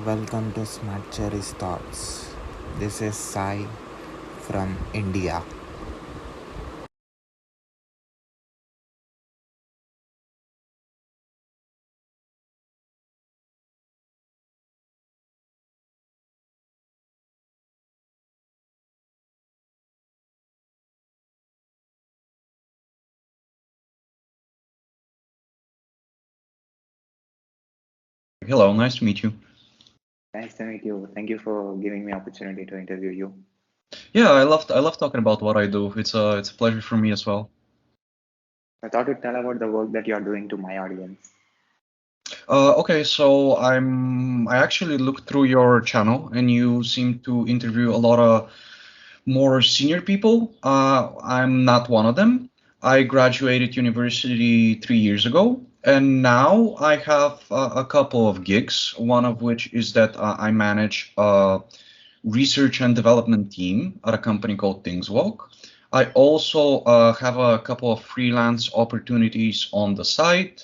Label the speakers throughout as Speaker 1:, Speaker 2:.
Speaker 1: Welcome to Smart Cherry's Thoughts. This is Sai from India.
Speaker 2: Hello, nice to meet you.
Speaker 3: Nice to meet you. Thank you for giving me opportunity to interview you.
Speaker 2: Yeah, I love talking about what I do. It's a pleasure for me as well.
Speaker 3: I thought to tell about the work that you are doing to my audience.
Speaker 2: Okay, so I actually looked through your channel and you seem to interview a lot of more senior people. I'm not one of them. I graduated university 3 years ago, and now I have a couple of gigs. One of which is that I manage a research and development team at a company called ThingsWalk. I also have a couple of freelance opportunities on the side.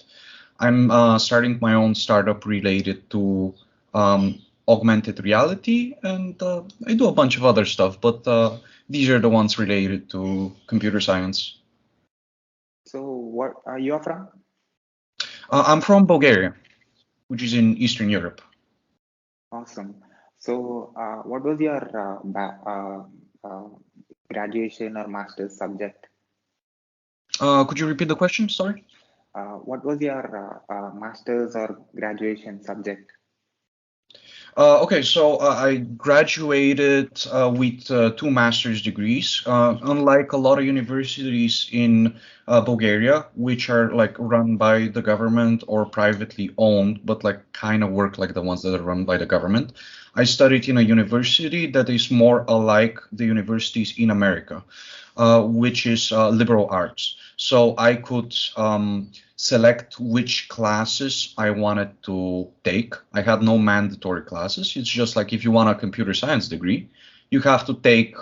Speaker 2: I'm starting my own startup related to augmented reality, and I do a bunch of other stuff, but these are the ones related to computer science.
Speaker 3: So, what you are from?
Speaker 2: I'm from Bulgaria, which is in Eastern Europe.
Speaker 3: Awesome. So, what was your graduation or master's subject?
Speaker 2: Could you repeat the question? Sorry.
Speaker 3: What was your master's or graduation subject?
Speaker 2: Okay, so I graduated with two master's degrees. Unlike a lot of universities in Bulgaria, which are like run by the government or privately owned, but like kind of work like the ones that are run by the government, I studied in a university that is more alike the universities in America, which is liberal arts. So I could select which classes I wanted to take. I had no mandatory classes. It's just like if you want a computer science degree, you have to take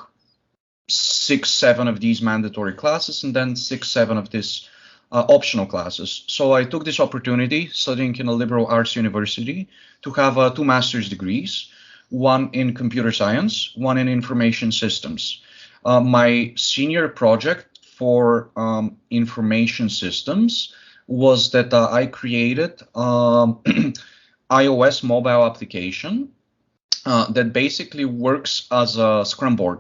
Speaker 2: six, seven of these mandatory classes and then six, seven of these optional classes. So I took this opportunity studying in a liberal arts university to have two master's degrees, one in computer science, one in information systems. My senior project for information systems was that I created iOS mobile application that basically works as a Scrum board.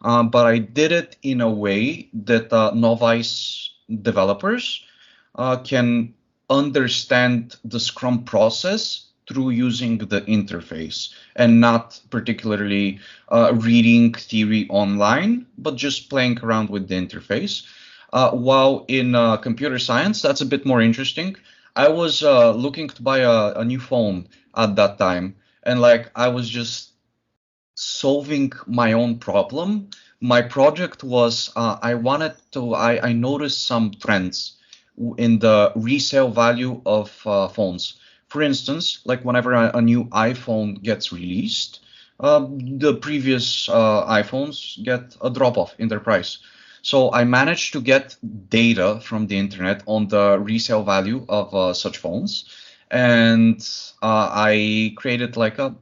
Speaker 2: But I did it in a way that novice developers can understand the Scrum process through using the interface and not particularly reading theory online, but just playing around with the interface. While in computer science, that's a bit more interesting. I was looking to buy a new phone at that time, and like I was just solving my own problem. My project was I noticed some trends in the resale value of phones. For instance, like whenever a new iPhone gets released, the previous iPhones get a drop off in their price. So I managed to get data from the internet on the resale value of such phones, and I created like a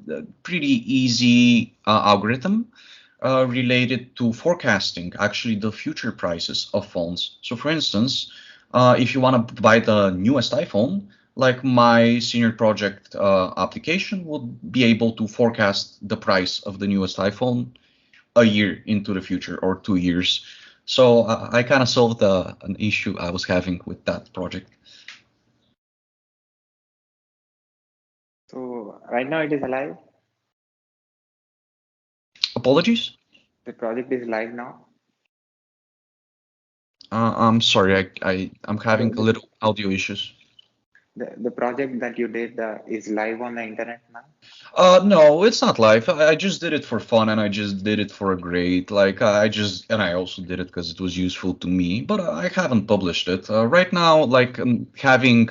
Speaker 2: pretty easy algorithm related to forecasting actually the future prices of phones. So, for instance, if you want to buy the newest iPhone, like my senior project application would be able to forecast the price of the newest iPhone a year into the future or 2 years. So I kind of solved an issue I was having with that project.
Speaker 3: So, right now it is alive.
Speaker 2: Apologies.
Speaker 3: The project is live now.
Speaker 2: I'm sorry, I'm
Speaker 3: The,
Speaker 2: having a
Speaker 3: the,
Speaker 2: little audio issues.
Speaker 3: the project that you did is live on the internet now.
Speaker 2: No, it's not live. I just did it for fun and I just did it for a grade. Like and I also did it because it was useful to me, but I haven't published it. Right now, like having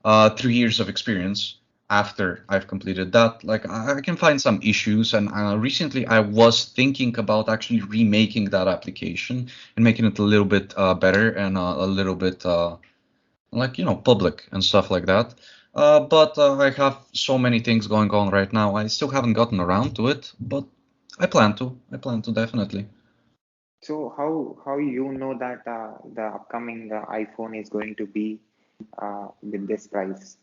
Speaker 2: 3 years of experience after I've completed that, like I can find some issues. And recently I was thinking about actually remaking that application and making it a little bit better and a little bit like public and stuff like that. But I have so many things going on right now. I still haven't gotten around to it, but I plan to. I plan to definitely.
Speaker 3: So how you know that the upcoming iPhone is going to be with this price?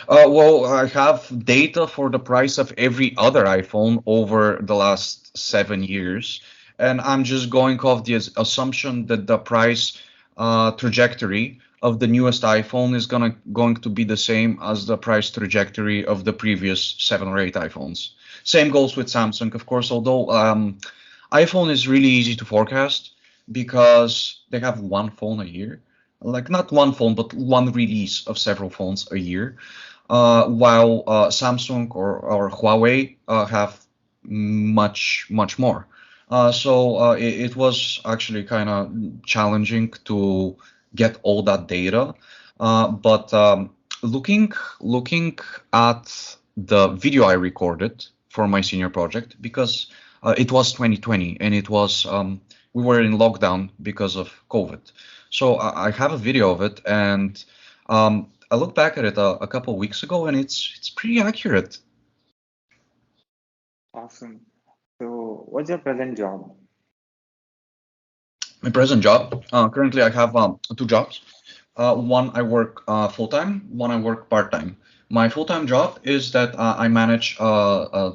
Speaker 2: Well, I have data for the price of every other iPhone over the last 7 years, and I'm just going off the assumption that the price trajectory of the newest iPhone is going to be the same as the price trajectory of the previous 7 or 8 iPhones. Same goes with Samsung, of course, although iPhone is really easy to forecast because they have one phone a year. Like not one phone, but one release of several phones a year, while Samsung or Huawei have much more. It was actually kind of challenging to get all that data. But looking at the video I recorded for my senior project, because it was 2020 and it was we were in lockdown because of COVID. So I have a video of it, and I looked back at it a couple of weeks ago, and it's pretty accurate.
Speaker 3: Awesome. So what's your present job?
Speaker 2: My present job, currently I have two jobs. One I work full time, one I work part time. My full time job is that I manage a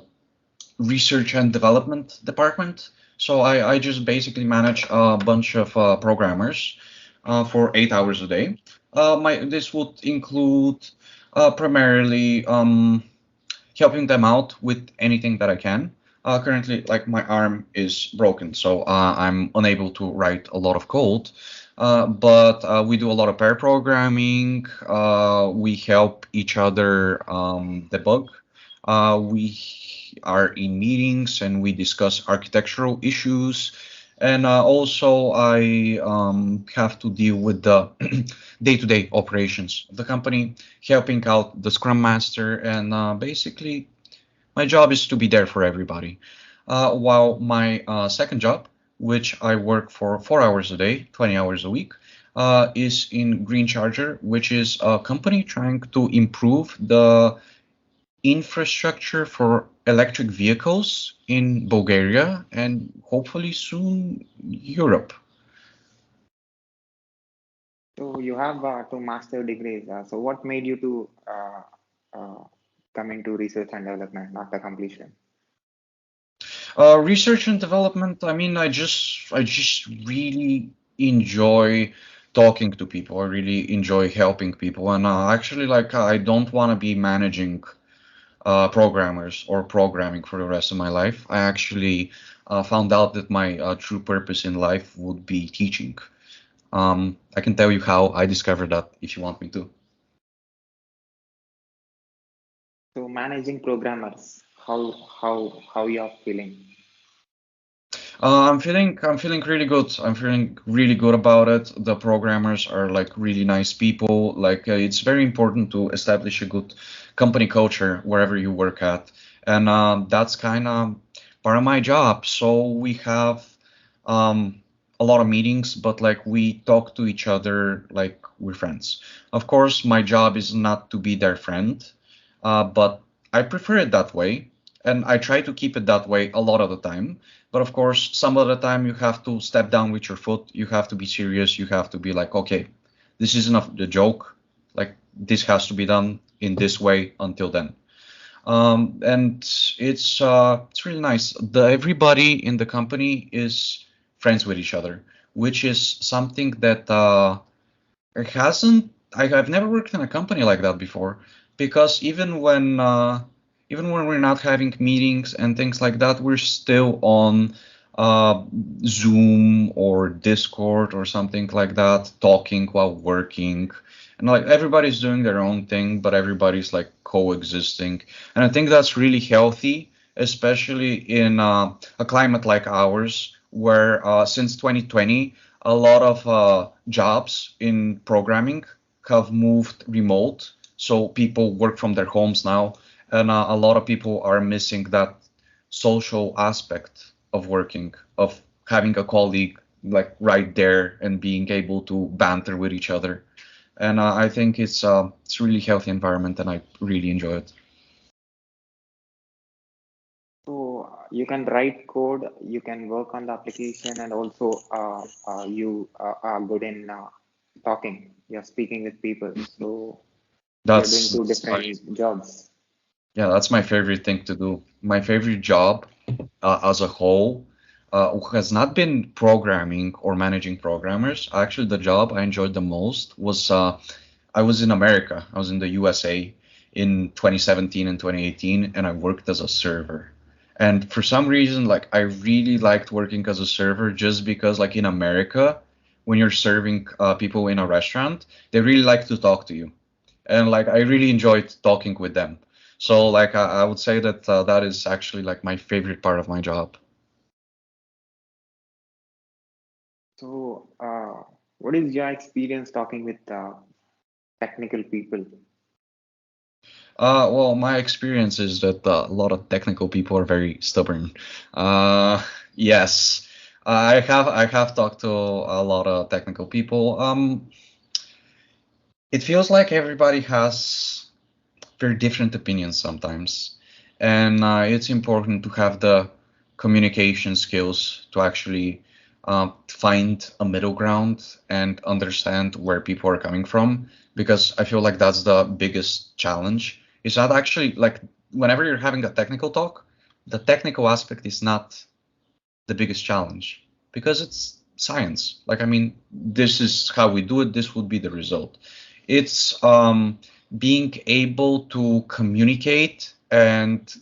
Speaker 2: research and development department. So I just basically manage a bunch of programmers for 8 hours a day. This would include primarily helping them out with anything that I can. Currently, like my arm is broken, so I'm unable to write a lot of code. But we do a lot of pair programming. We help each other debug. We are in meetings and we discuss architectural issues. And also, I have to deal with the day-to-day operations of the company, helping out the Scrum Master, and basically, my job is to be there for everybody. While my second job, which I work for 4 hours a day, 20 hours a week, is in Green Charger, which is a company trying to improve the infrastructure for electric vehicles in Bulgaria and hopefully soon Europe.
Speaker 3: So you have two master degrees. So what made you to uh, come into research and development after completion?
Speaker 2: Research and development. I mean, I just really enjoy talking to people. I really enjoy helping people, and actually, like, I don't want to be managing programmers or programming for the rest of my life. I actually found out that my true purpose in life would be teaching. I can tell you how I discovered that if you want me to.
Speaker 3: So managing programmers, how you are feeling?
Speaker 2: I'm feeling really good. I'm feeling really good about it. The programmers are like really nice people. Like it's very important to establish a good company culture wherever you work at, and that's kind of part of my job. So we have um, a lot of meetings, but like we talk to each other like we're friends. Of course, my job is not to be their friend, but I prefer it that way, and I try to keep it that way a lot of the time. But of course, some of the time you have to step down with your foot. You have to be serious. You have to be like, okay, this isn't a joke. Like this has to be done in this way until then. And it's really nice. Everybody in the company is friends with each other, which is something that it hasn't. I've never worked in a company like that before, because even when we're not having meetings and things like that, we're still on uh, Zoom or Discord or something like that, talking while working, and like everybody's doing their own thing, but everybody's like coexisting, and I think that's really healthy, especially in a climate like ours, where since 2020 a lot of jobs in programming have moved remote, so people work from their homes now, and a lot of people are missing that social aspect of working, of having a colleague like right there and being able to banter with each other. and I think it's really healthy environment, and I really enjoy it.
Speaker 3: So you can write code, you can work on the application, and also you are good in talking. You're speaking with people. So you're doing two
Speaker 2: That's my,
Speaker 3: different jobs.
Speaker 2: yeah, that's my favorite thing to do. My favorite job as a whole has not been programming or managing programmers. Actually, the job I enjoyed the most was I was in America. I was in the USA in 2017 and 2018, and I worked as a server. And for some reason, like I really liked working as a server just because, like in America, when you're serving people in a restaurant, they really like to talk to you, and like I really enjoyed talking with them. So like I would say that that is actually like my favorite part of my job.
Speaker 3: So what is your experience talking with technical people?
Speaker 2: Well, my experience is that a lot of technical people are very stubborn. Uh, yes, I have talked to a lot of technical people. It feels like everybody has very different opinions sometimes, and it's important to have the communication skills to actually find a middle ground and understand where people are coming from. Because I feel like that's the biggest challenge. It's not actually like whenever you're having a technical talk, the technical aspect is not the biggest challenge because it's science. Like, I mean, this is how we do it, this would be the result. It's being able to communicate and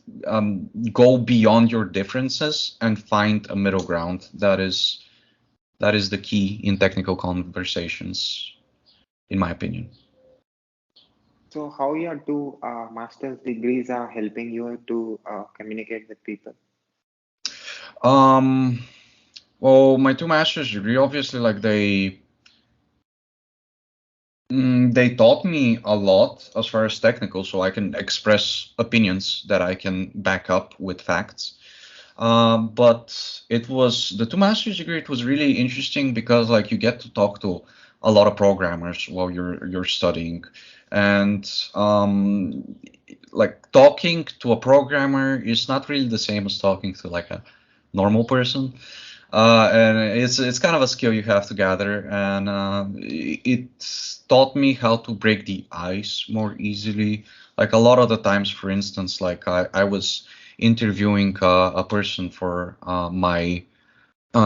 Speaker 2: go beyond your differences and find a middle ground. That is the key in technical conversations, in my opinion.
Speaker 3: So how your two master's degrees are helping you to communicate with people?
Speaker 2: Um, well, my two master's degree, obviously, like they taught me a lot as far as technical, so I can express opinions that I can back up with facts. But it was the two master's degree. It was really interesting because like you get to talk to a lot of programmers while you're studying, and like talking to a programmer is not really the same as talking to like a normal person. And it's kind of a skill you have to gather, and it taught me how to break the ice more easily. Like a lot of the times, for instance, like I was interviewing a person for my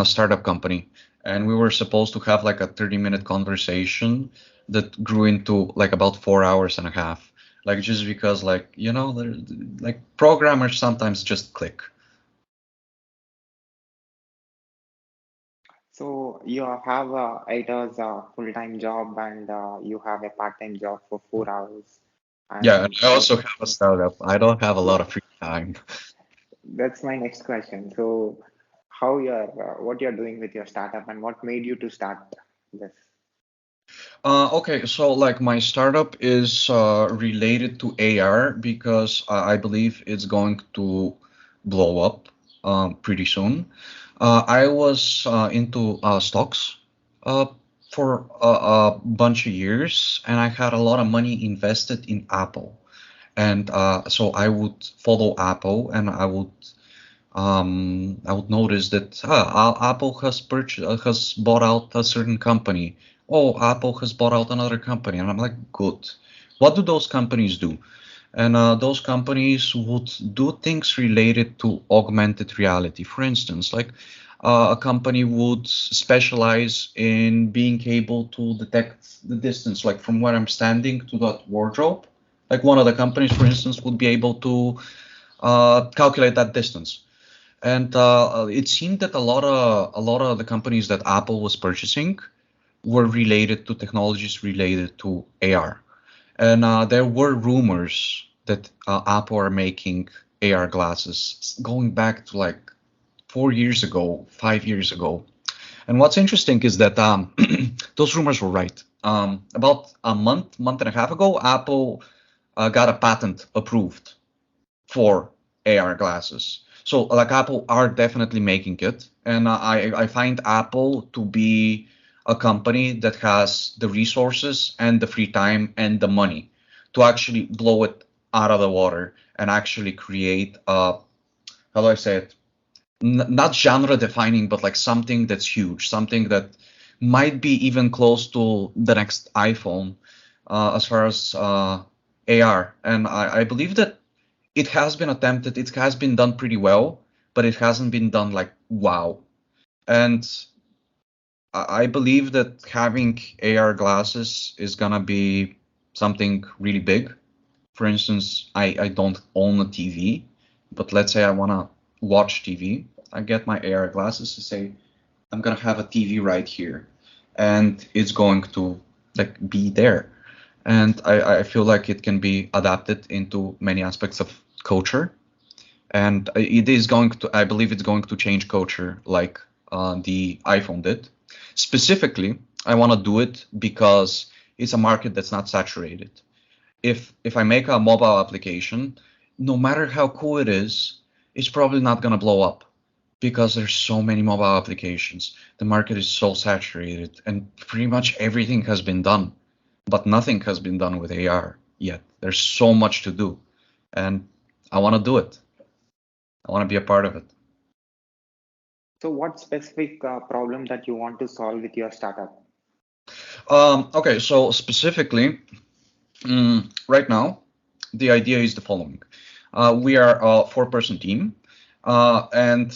Speaker 2: startup company, and we were supposed to have like a 30-minute conversation that grew into like about 4 hours and a half. Like just because like like programmers sometimes just click.
Speaker 3: So you have it as a full-time job and you have a part-time job for 4 hours.
Speaker 2: Yeah, and
Speaker 3: And
Speaker 2: I also have a startup. I don't have a lot
Speaker 3: yeah,
Speaker 2: of free time.
Speaker 3: that's my next question. So how you're what you're doing with your startup and what made you to start this?
Speaker 2: Okay, so like my startup is related to AR because I believe it's going to blow up pretty soon. I was into stocks uh, for a bunch of years, and I had a lot of money invested in Apple. And so I would follow Apple, and I would notice that Apple has bought out a certain company. Oh, Apple has bought out another company, and I'm like, good. What do those companies do? And those companies would do things related to augmented reality. For instance, like a company would specialize in being able to detect the distance, like from where I'm standing to that wardrobe. Like one of the companies, for instance, would be able to calculate that distance. And it seemed that a lot of the companies that Apple was purchasing were related to technologies related to AR. And there were rumors that Apple are making AR glasses going back to like 4 years ago, 5 years ago. And what's interesting is that those rumors were right. About a month and a half ago, Apple got a patent approved for AR glasses. So like Apple are definitely making it, and I find Apple to be a company that has the resources and the free time and the money to actually blow it out of the water and actually create how do I say it? Not genre defining, but like something that's huge, something that might be even close to the next iPhone as far as AR. And I believe that it has been attempted, it has been done pretty well, but it hasn't been done like wow. And I believe that having AR glasses is gonna be something really big. For instance, I don't own a TV, but let's say I wanna watch TV. I get my AR glasses to say I'm gonna have a TV right here, and it's going to like be there. And I feel like it can be adapted into many aspects of culture, and it is going to. I believe it's going to change culture like the iPhone did. Specifically, I want to do it because it's a market that's not saturated. If I make a mobile application, no matter how cool it is, it's probably not gonna blow up because there's so many mobile applications. The market is so saturated, and pretty much everything has been done, but nothing has been done with AR yet. There's so much to do, and I want to do it. I want to be a part of it.
Speaker 3: So what specific problem that you want to solve with your startup?
Speaker 2: Okay, so specifically, right now, the idea is the following. We are a four-person team, and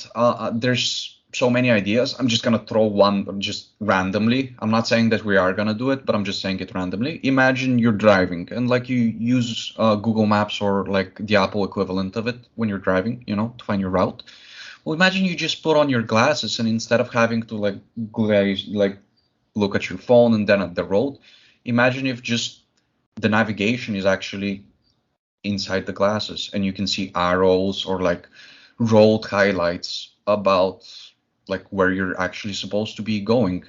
Speaker 2: there's so many ideas. I'm just gonna throw one just randomly. I'm not saying that we are gonna do it, but I'm just saying it randomly. Imagine you're driving and like you use Google Maps or like the Apple equivalent of it when you're driving, to find your route. Well, imagine you just put on your glasses and instead of having to like look at your phone and then at the road, imagine if just the navigation is actually inside the glasses and you can see arrows or like road highlights about like where you're actually supposed to be going.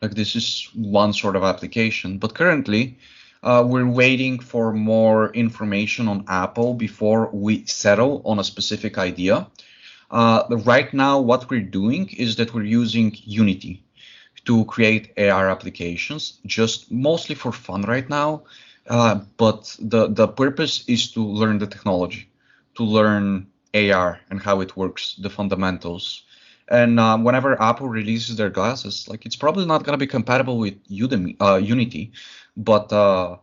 Speaker 2: Like this is one sort of application, but currently we're waiting for more information on Apple before we settle on a specific idea. Right now, what we're doing is that we're using Unity to create AR applications, just mostly for fun right now. But the purpose is to learn the technology, to learn AR and how it works, the fundamentals. And whenever Apple releases their glasses, like it's probably not going to be compatible with Unity, but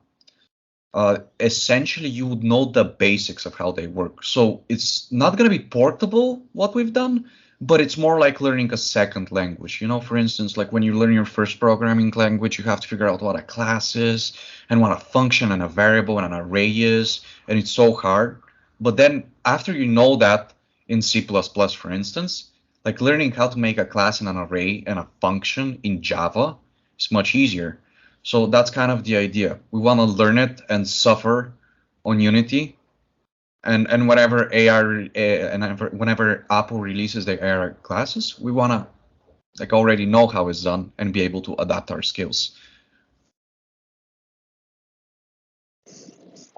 Speaker 2: essentially you would know the basics of how they work. So it's not going to be portable what we've done, but it's more like learning a second language. For instance, like when you learn your first programming language, you have to figure out what a class is and what a function and a variable and an array is, and it's so hard. But then after you know that in C++, for instance, like learning how to make a class and an array and a function in Java is much easier. So that's kind of the idea. We want to learn it and suffer on Unity, and whenever whenever Apple releases their AR glasses, we want to like already know how it's done and be able to adapt our skills.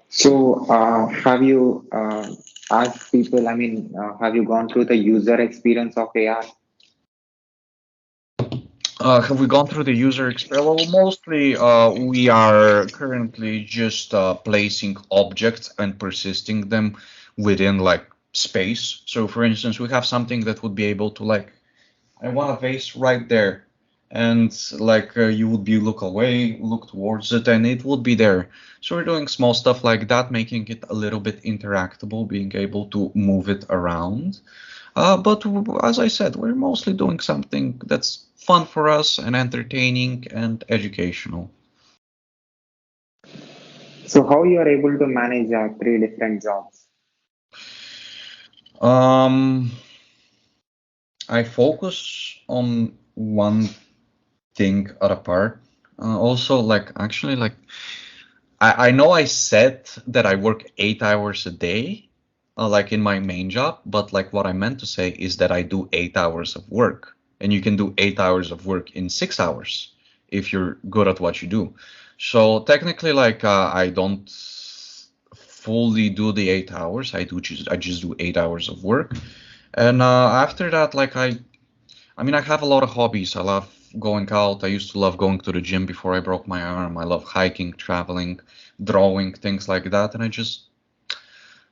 Speaker 3: So have you asked people? I mean, have you gone through the user experience of AR?
Speaker 2: Have we gone through the user experience? Well, mostly we are currently just placing objects and persisting them within like space. So for instance, we have something that would be able to like, I want a vase right there. And like you would be look away, look towards it, and it would be there. So we're doing small stuff like that, making it a little bit interactable, being able to move it around. But as I said, we're mostly doing something that's fun for us and entertaining and educational.
Speaker 3: So how you are able to manage three different jobs?
Speaker 2: I focus on one thing at a part. Also, like actually, like I know I said that I work 8 hours a day, like in my main job, but like what I meant to say is that I do 8 hours of work, and you can do 8 hours of work in 6 hours if you're good at what you do. So technically, like I don't fully do the 8 hours. I just do 8 hours of work, and after that, like I mean, I have a lot of hobbies. I love going out. I used to love going to the gym before I broke my arm. I love hiking, traveling, drawing, things like that. And I just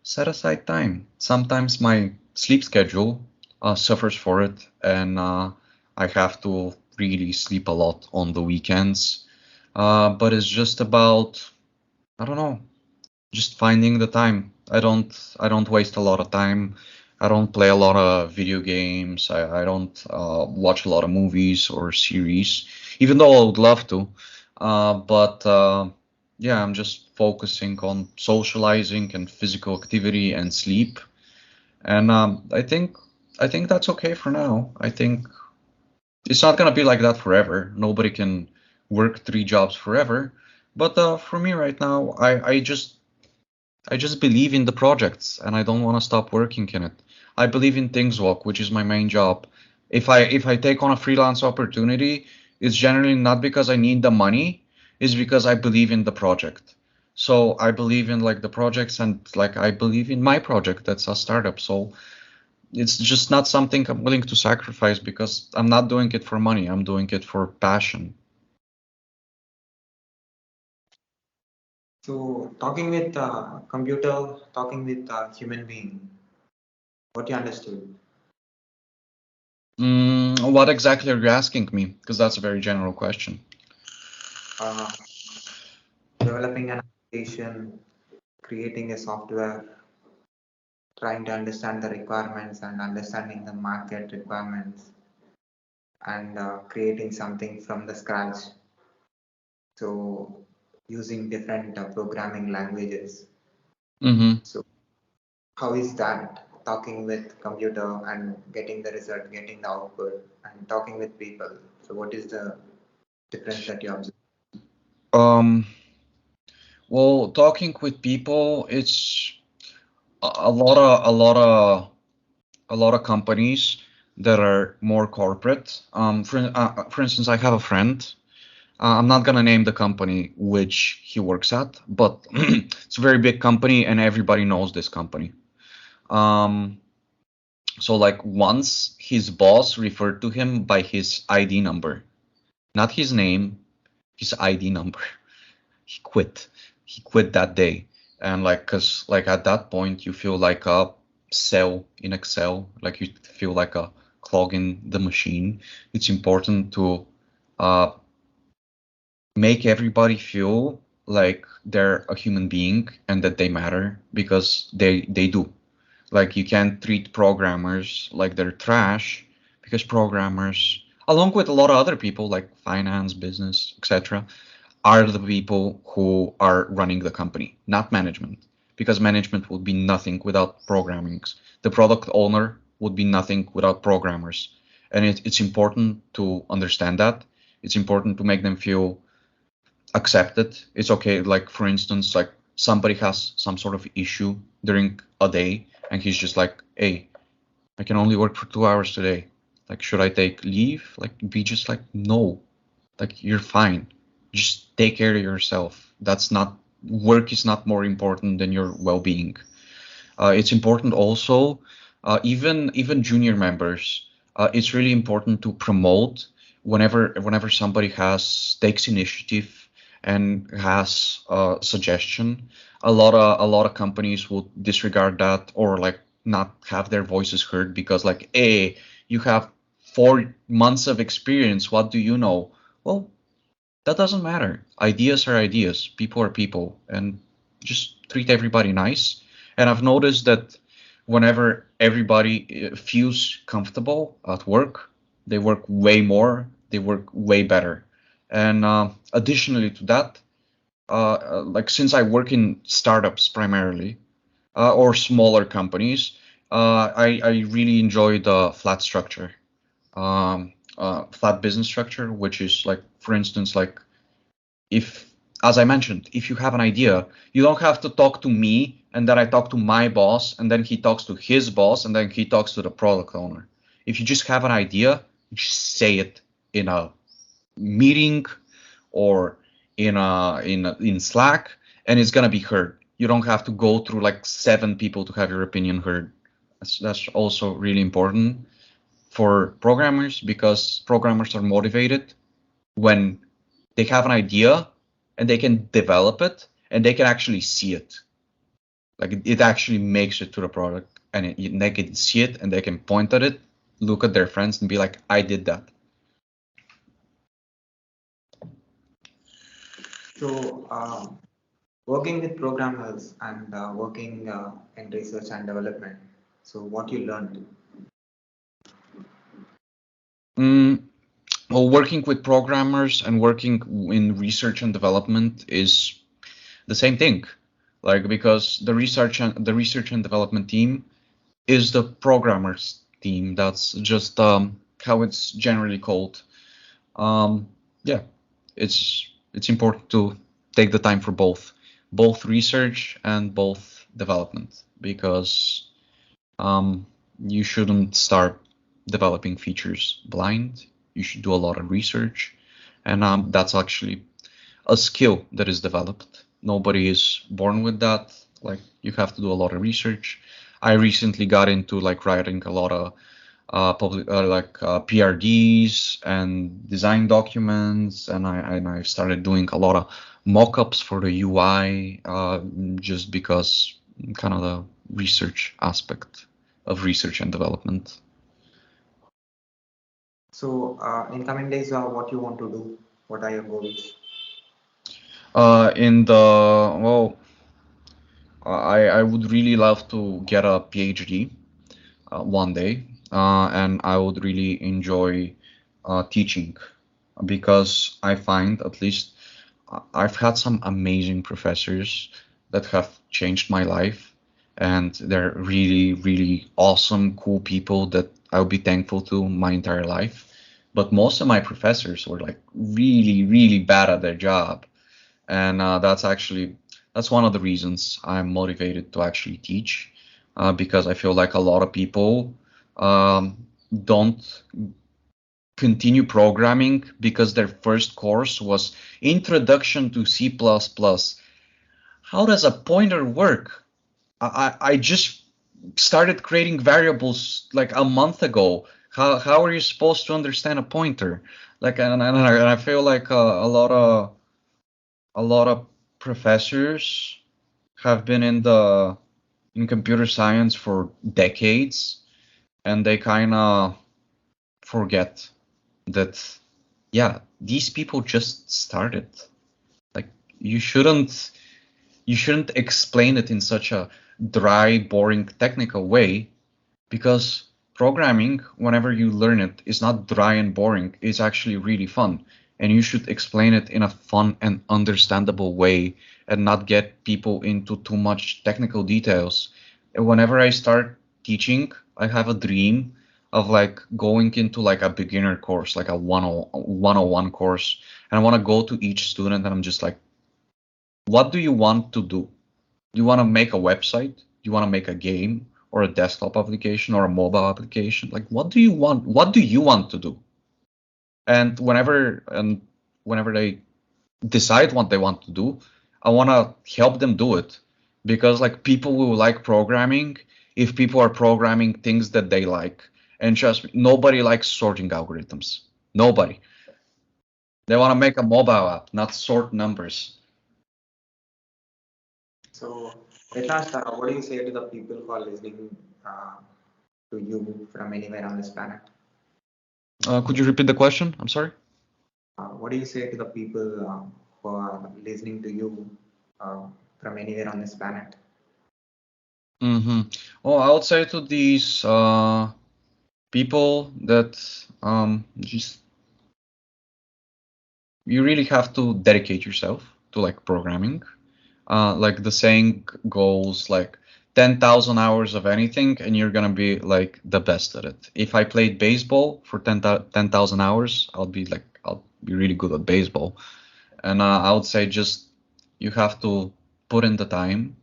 Speaker 2: set aside time. Sometimes my sleep schedule suffers for it, and I have to really sleep a lot on the weekends. But it's just about, I don't know, just finding the time. I don't waste a lot of time. I don't play a lot of video games. I don't watch a lot of movies or series, even though I would love to. But yeah, I'm just focusing on socializing and physical activity and sleep. And I think that's okay for now. I think it's not gonna be like that forever. Nobody can work 3 jobs forever. But for me right now, I just believe in the projects and I don't want to stop working in it. I believe in ThingsWalk, which is my main job. If I take on a freelance opportunity, it's generally not because I need the money, it's because I believe in the project. So I believe in like the projects and like I believe in my project that's a startup. So it's just not something I'm willing to sacrifice because I'm not doing it for money. I'm doing it for passion.
Speaker 1: So, talking with computer, talking with human being, what you understood?
Speaker 2: What exactly are you asking me? Because that's a very general question.
Speaker 1: Uh, Developing an application, creating a software, trying to understand the requirements and understanding the market requirements, and creating something from the scratch. So, using different programming languages.
Speaker 2: Mm-hmm.
Speaker 1: So, how is that talking with computer and getting the result, getting the output, and talking with people? So, what is the difference that you observe?
Speaker 2: Um, well, talking with people, it's a lot of companies that are more corporate. For instance, I have a friend. I'm not gonna name the company which he works at, but it's a very big company and everybody knows this company. Um, so like once his boss referred to him by his ID number, not his name, his ID number. He quit that day. And like cuz like at that point you feel like a cell in Excel, like you feel like a clog in the machine. It's important to uh make everybody feel like they're a human being and that they matter because they do. Like you can't treat programmers like they're trash because programmers, along with a lot of other people like finance, business, etc., are the people who are running the company, not management, because management would be nothing without programming. The product owner would be nothing without programmers. And it's important to understand that. It's important to make them feel accepted. It's okay, like for instance, like somebody has some sort of issue during a day and he's just like, hey, I can only work for 2 hours today. Like, should I take leave? Like, be just like, no, like you're fine. Just take care of yourself. That's not Work is not more important than your well-being. It's important also, even junior members. It's really important to promote whenever somebody has takes initiative and has a suggestion. A lot of companies would disregard that or like not have their voices heard because like, hey, you have 4 months of experience. What do you know? Well, that doesn't matter. Ideas are ideas. People are people, and just treat everybody nice. And I've noticed that whenever everybody feels comfortable at work, they work way more, they work way better. And additionally to that, like since I work in startups primarily or smaller companies, I really enjoy the flat business structure, which is like, for instance, like if, as I mentioned, if you have an idea, you don't have to talk to me and then I talk to my boss and then he talks to his boss and then he talks to the product owner. If you just have an idea, you just say it in a meeting or in Slack and it's gonna be heard. You don't have to go through like 7 people to have your opinion heard. That's also really important. for programmers because programmers are motivated when they have an idea and they can develop it and they can actually see it. Like it actually makes it to the product and they can see it and they can point at it, look at their friends and be like, I did that.
Speaker 1: So, working with programmers and working in research and development. So, what you learned?
Speaker 2: Well, working with programmers and working in research and development is the same thing. Like because the research and development team is the programmers team. That's just how it's generally called. Yeah, it's important to take the time for both research and both development because you shouldn't start developing features blind. You should do a lot of research, and that's actually a skill that is developed. Nobody is born with that. Like you have to do a lot of research. I recently got into like writing a lot of PRDs and design documents, and I started doing a lot of mock-ups for the UI just because kind of the research aspect of research and development.
Speaker 1: So, in coming days, what you want to do? What are your goals?
Speaker 2: I would really love to get a PhD one day, and I would really enjoy teaching because I find at least I've had some amazing professors that have changed my life, and they're really, really awesome, cool people that I'll be thankful to my entire life. But most of my professors were like really, really bad at their job, and that's one of the reasons I'm motivated to actually teach, because I feel like a lot of people don't continue programming because their first course was Introduction to C++. How does a pointer work? I just started creating variables like a month ago. How are you supposed to understand a pointer? Like, and I feel like a lot of professors have been in computer science for decades, and they kind of forget that, yeah, these people just started. Like you shouldn't explain it in such a dry, boring, technical way, because programming, whenever you learn it, is not dry and boring. It's actually really fun, and you should explain it in a fun and understandable way and not get people into too much technical details. And whenever I start teaching, I have a dream of like going into like a beginner course, like a 101 course, and I want to go to each student and I'm just like, what do you want to do? Do you want to make a website? Do you want to make a game or a desktop application or a mobile application? Like, what do you want? What do you want to do? And whenever they decide what they want to do, I want to help them do it, because like people will like programming if people are programming things that they like. And trust me, nobody likes sorting algorithms. Nobody. They want to make a mobile app, not sort numbers.
Speaker 1: So, at last, what do you say to the people who are listening to you from anywhere on this planet?
Speaker 2: Could you repeat the question? I'm sorry.
Speaker 1: What do you say to the people who are listening to you from anywhere on this planet?
Speaker 2: Well, I would say to these people that just you really have to dedicate yourself to like programming. Like the saying goes like 10,000 hours of anything and you're gonna be like the best at it. If I played baseball for 10,000 hours, I'll be really good at baseball. And I would say just you have to put in the time.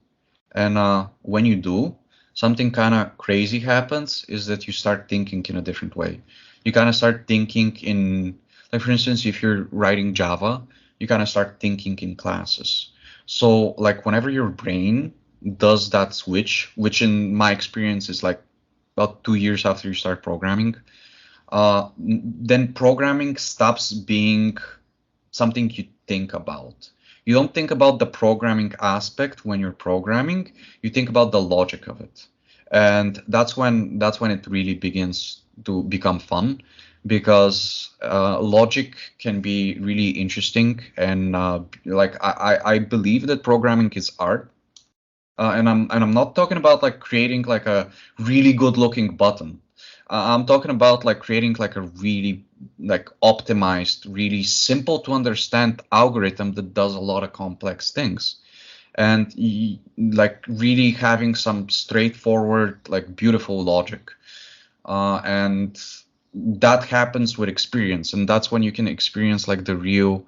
Speaker 2: And when you do, something kind of crazy happens is that you start thinking in a different way. You kind of start thinking in, like, for instance, if you're writing Java, you kind of start thinking in classes. So, like, whenever your brain does that switch, which in my experience is like about 2 years after you start programming, then programming stops being something you think about. You don't think about the programming aspect when you're programming. You think about the logic of it, and that's when it really begins to become fun, because logic can be really interesting. And like I believe that programming is art. And I'm not talking about like creating like a really good looking button. I'm talking about like creating like a really like optimized, really simple to understand algorithm that does a lot of complex things. And like really having some straightforward, like beautiful logic. And that happens with experience, and that's when you can experience like the real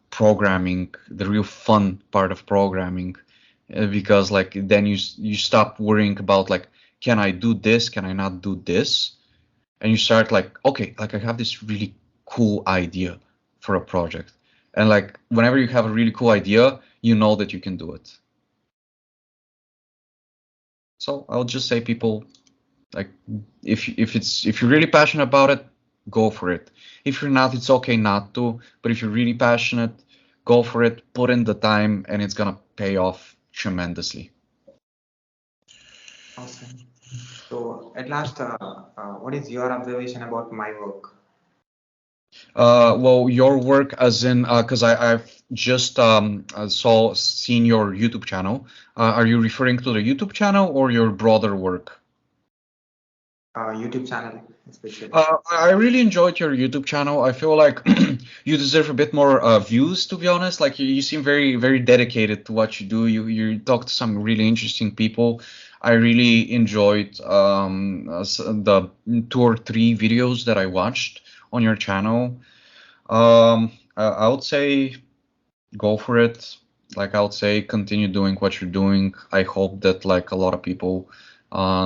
Speaker 2: programming, the real fun part of programming, because like then you stop worrying about like, can I do this, can I not do this, and you start like, okay, like I have this really cool idea for a project, and like whenever you have a really cool idea, you know that you can do it. So I'll just say people, like, if you're really passionate about it, go for it. If you're not, it's okay not to. But if you're really passionate, go for it. Put in the time, and it's gonna pay off tremendously.
Speaker 1: Awesome. So at last, what is your observation about my work?
Speaker 2: Well, your work, as in, because I've just seen your YouTube channel. Are you referring to the YouTube channel or your broader work?
Speaker 1: YouTube channel, especially.
Speaker 2: I really enjoyed your YouTube channel. I feel like you deserve a bit more views, to be honest. Like you seem very, very dedicated to what you do. You talk to some really interesting people. I really enjoyed the 2 or 3 videos that I watched on your channel. I would say go for it. Like I would say, continue doing what you're doing. I hope that like a lot of people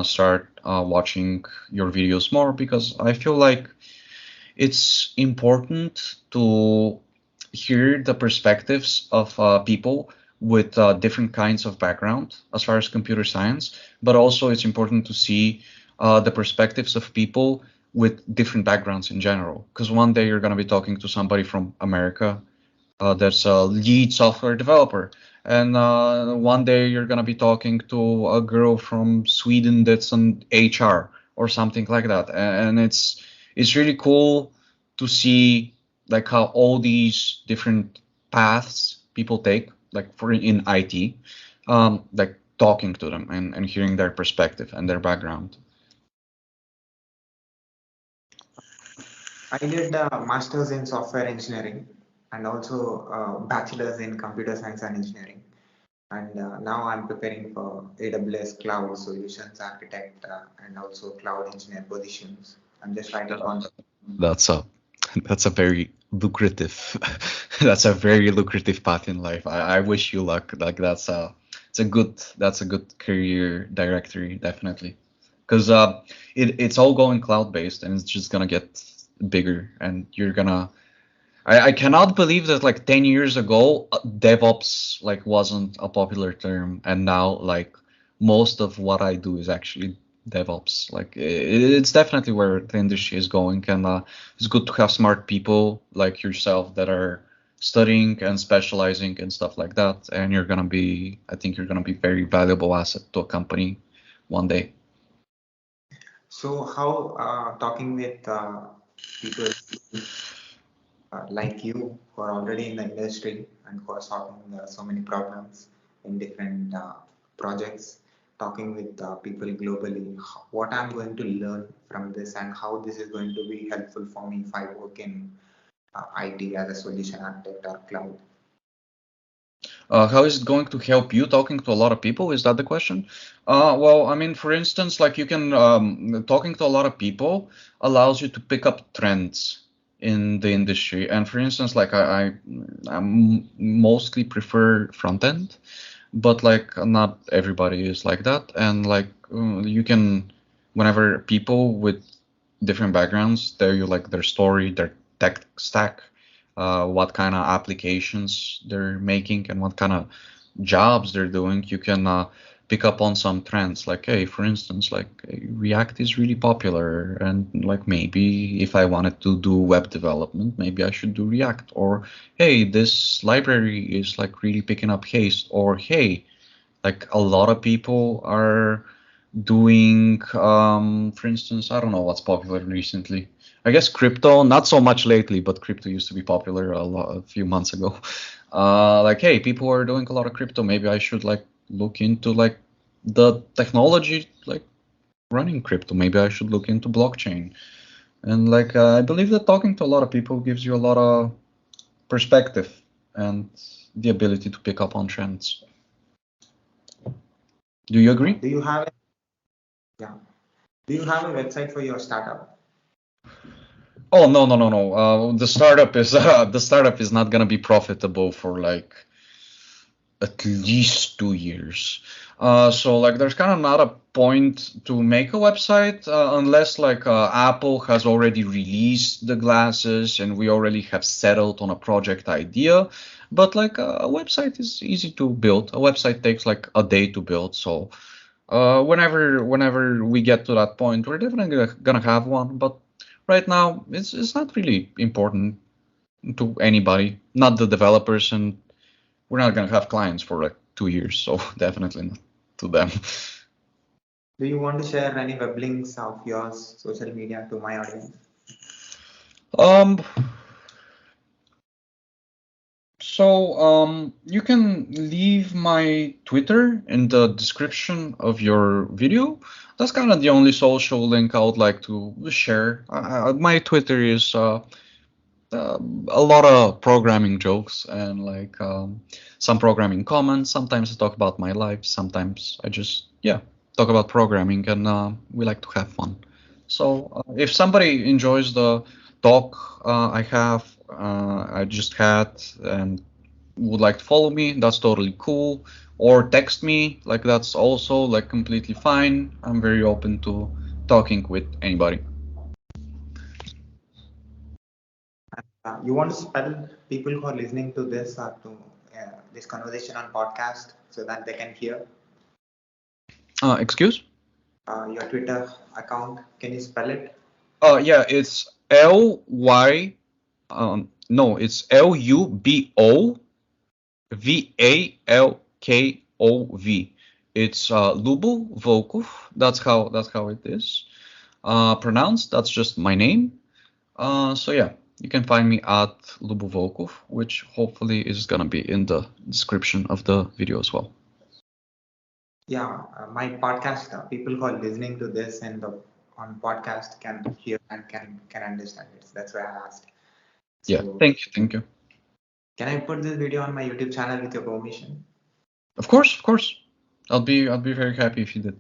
Speaker 2: start watching your videos more, because I feel like it's important to hear the perspectives of people with different kinds of background as far as computer science, but also it's important to see the perspectives of people with different backgrounds in general. Because one day you're going to be talking to somebody from America that's a lead software developer. And one day you're gonna be talking to a girl from Sweden that's an HR or something like that. And it's really cool to see like how all these different paths people take, like for in IT, like talking to them and hearing their perspective and their background.
Speaker 1: I did masters in software engineering and also bachelor's in computer science and engineering. And now I'm preparing for AWS Cloud Solutions Architect and also Cloud Engineer positions. I'm just writing on.
Speaker 2: That's a that's a very lucrative that's a very lucrative path in life. I wish you luck. Like that's a good career directory, definitely. Because it's all going cloud based, and it's just gonna get bigger, and you're gonna I cannot believe that like 10 years ago DevOps like wasn't a popular term, and now like most of what I do is actually DevOps. Like it's definitely where the industry is going, and it's good to have smart people like yourself that are studying and specializing and stuff like that. And I think you're gonna be very valuable asset to a company one day.
Speaker 1: So how talking with people like you who are already in the industry and who are solving so many problems in different projects, talking with people globally, what I'm going to learn from this and how this is going to be helpful for me if I work in IT as a solution architect or cloud.
Speaker 2: How is it going to help you talking to a lot of people? Is that the question? Well, I mean, for instance, like you can talking to a lot of people allows you to pick up trends in the industry. And for instance, like I mostly prefer front end, but like not everybody is like that. And like you can, whenever people with different backgrounds, tell you like their story, their tech stack, what kind of applications they're making, and what kind of jobs they're doing. You can pick up on some trends. Like, hey, for instance, like React is really popular, and like maybe if I wanted to do web development, maybe I should do React. Or hey, this library is like really picking up Haste. Or hey, like a lot of people are doing, for instance, I don't know what's popular recently. I guess crypto, not so much lately, but crypto used to be popular a few months ago. Like, hey, people are doing a lot of crypto. Maybe I should like look into like the technology like running crypto. Maybe I should look into blockchain. And like, I believe that talking to a lot of people gives you a lot of perspective and the ability to pick up on trends. Do you agree?
Speaker 1: Do you have Do you have a website for your startup?
Speaker 2: Oh no. The startup is not gonna be profitable for like at least 2 years. So like there's kind of not a point to make a website unless like Apple has already released the glasses and we already have settled on a project idea. But like a website is easy to build. A website takes like a day to build. So whenever we get to that point, we're definitely gonna have one. But right now, it's not really important to anybody, not the developers, and we're not gonna have clients for like 2 years, so definitely not to them.
Speaker 1: Do you want to share any web links of yours, social media, to my audience?
Speaker 2: Um, you can leave my Twitter in the description of your video. That's kind of the only social link I would like to share. My Twitter is a lot of programming jokes and like some programming comments. Sometimes I talk about my life. Sometimes I just talk about programming, and we like to have fun. So if somebody enjoys the talk I just had and would like to follow me, that's totally cool. Or text me, like that's also like completely fine. I'm very open to talking with anybody.
Speaker 1: You want to spell people who are listening to this or to this conversation on podcast so that they can hear
Speaker 2: Excuse?
Speaker 1: your Twitter account? Can you spell it?
Speaker 2: Yeah, it's L-Y, no, it's Lubovalkov. It's Lubo Volkov. That's how it is pronounced. That's just my name. So yeah, you can find me at Lubo Volkov, which hopefully is gonna be in the description of the video as well.
Speaker 1: Yeah, my podcast, people who are listening to this and on podcast can hear and can understand it. So that's why I asked.
Speaker 2: Yeah,
Speaker 1: So
Speaker 2: thank you.
Speaker 1: can I put this video on my YouTube channel with your permission?
Speaker 2: Of course. I'll be very happy if you did.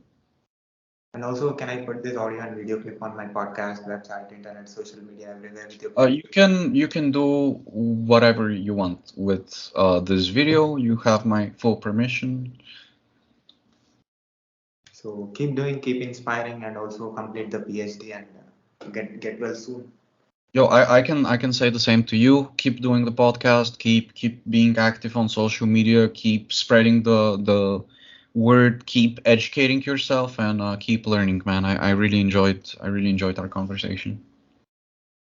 Speaker 1: And also, can I put this audio and video clip on my podcast, website, internet, social media, everywhere with your
Speaker 2: You can do whatever you want with this video. You have my full permission.
Speaker 1: So keep doing, keep inspiring, and also complete the PhD and get well soon.
Speaker 2: Yo, I can say the same to you. Keep doing the podcast. Keep being active on social media. Keep spreading the word. Keep educating yourself and keep learning, man. I really enjoyed our conversation.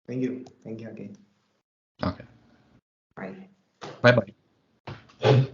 Speaker 1: Thank you again.
Speaker 2: Okay.
Speaker 1: Bye.
Speaker 2: Bye bye.